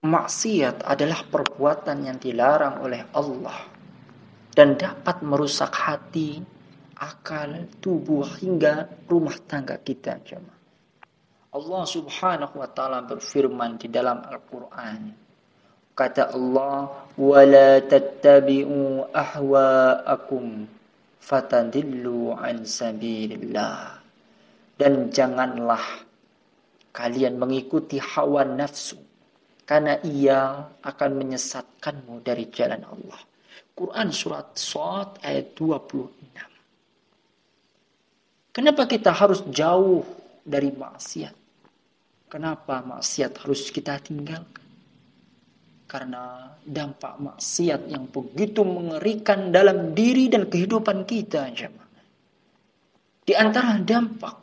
maksiat adalah perbuatan yang dilarang oleh Allah dan dapat merusak hati, akal, tubuh hingga rumah tangga kita. Allah Subhanahu wa taala berfirman di dalam Al-Qur'an. Kata Allah, "Wala tattabi'u ahwa'akum fatadillu an sabilillah." Dan janganlah kalian mengikuti hawa nafsu, karena ia akan menyesatkanmu dari jalan Allah. Quran surat Shad ayat 26. Kenapa kita harus jauh dari maksiat? Kenapa maksiat harus kita tinggalkan? Karena dampak maksiat yang begitu mengerikan dalam diri dan kehidupan kita. Di antara dampak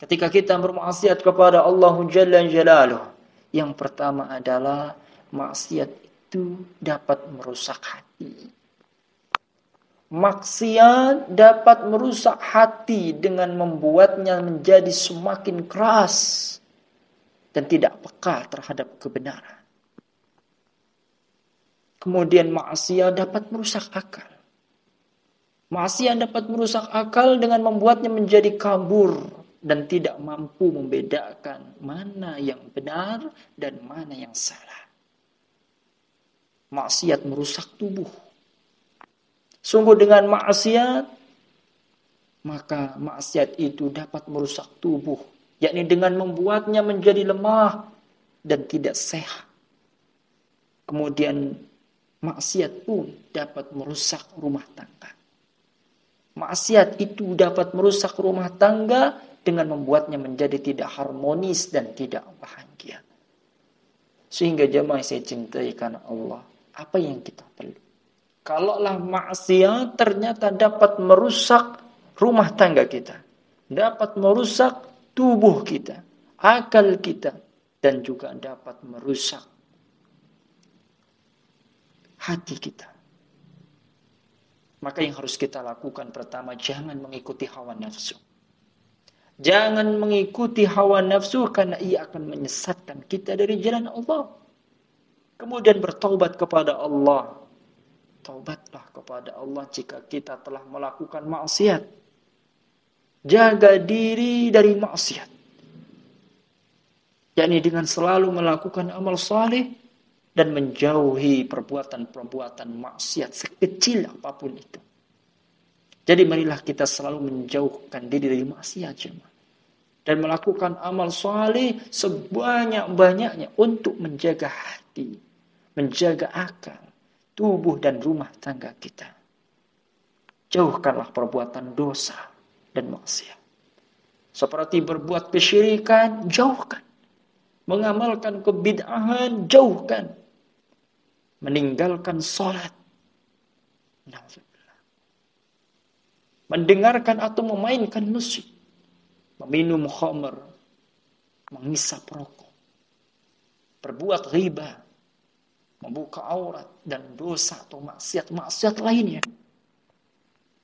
ketika kita bermaksiat kepada Allah Jalla Jalaluh, yang pertama adalah maksiat itu dapat merusak hati. Maksiat dapat merusak hati dengan membuatnya menjadi semakin keras dan tidak peka terhadap kebenaran. Kemudian maksiat dapat merusak akal. Maksiat dapat merusak akal dengan membuatnya menjadi kabur dan tidak mampu membedakan mana yang benar dan mana yang salah. Maksiat merusak tubuh. Sungguh dengan maksiat, maka maksiat itu dapat merusak tubuh, yakni dengan membuatnya menjadi lemah dan tidak sehat. Kemudian maksiat pun dapat merusak rumah tangga. Maksiat itu dapat merusak rumah tangga dengan membuatnya menjadi tidak harmonis dan tidak bahagia. Sehingga jemaah saya cintai karena Allah, apa yang kita perlu? Kalaulah maksiat ternyata dapat merusak rumah tangga kita, dapat merusak tubuh kita, akal kita, dan juga dapat merusak hati kita. Maka yang harus kita lakukan pertama, jangan mengikuti hawa nafsu. Jangan mengikuti hawa nafsu karena ia akan menyesatkan kita dari jalan Allah. Kemudian bertaubat kepada Allah. Taubatlah kepada Allah jika kita telah melakukan maksiat. Jaga diri dari maksiat. Yakni dengan selalu melakukan amal saleh dan menjauhi perbuatan-perbuatan maksiat sekecil apapun itu. Jadi marilah kita selalu menjauhkan diri dari maksiat, jemaah. Dan melakukan amal saleh sebanyak-banyaknya untuk menjaga hati, menjaga akal, tubuh dan rumah tangga kita. Jauhkanlah perbuatan dosa dan maksiat. Seperti berbuat kesyirikan, jauhkan. Mengamalkan kebid'ahan, jauhkan. Meninggalkan salat. Mendengarkan atau memainkan musik. Meminum khamr. Menghisap rokok. Berbuat riba. Membuka aurat dan dosa atau maksiat lainnya.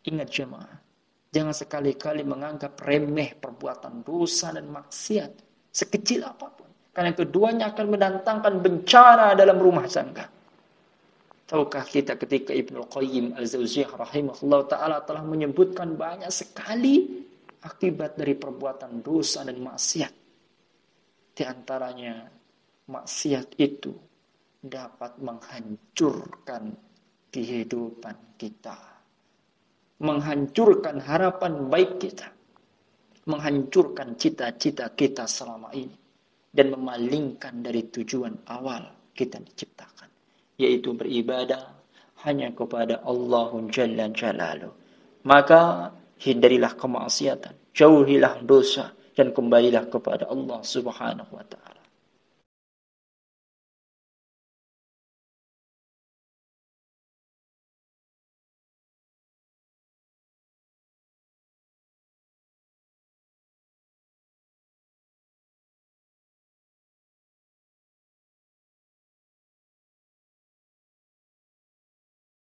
Ingat jemaah, jangan sekali-kali menganggap remeh perbuatan dosa dan maksiat sekecil apapun. Karena keduanya akan mendatangkan bencana dalam rumah tangga. Tahukah kita ketika Ibnu Qayyim Al-Jauziyah rahimahullah ta'ala telah menyebutkan banyak sekali akibat dari perbuatan dosa dan maksiat. Di antaranya maksiat itu dapat menghancurkan kehidupan kita. Menghancurkan harapan baik kita. Menghancurkan cita-cita kita selama ini. Dan memalingkan dari tujuan awal kita diciptakan. Yaitu beribadah hanya kepada Allah Jalla Jalaluh. Maka hindarilah kemaksiatan. Jauhilah dosa. Dan kembalilah kepada Allah Subhanahu wa ta'ala.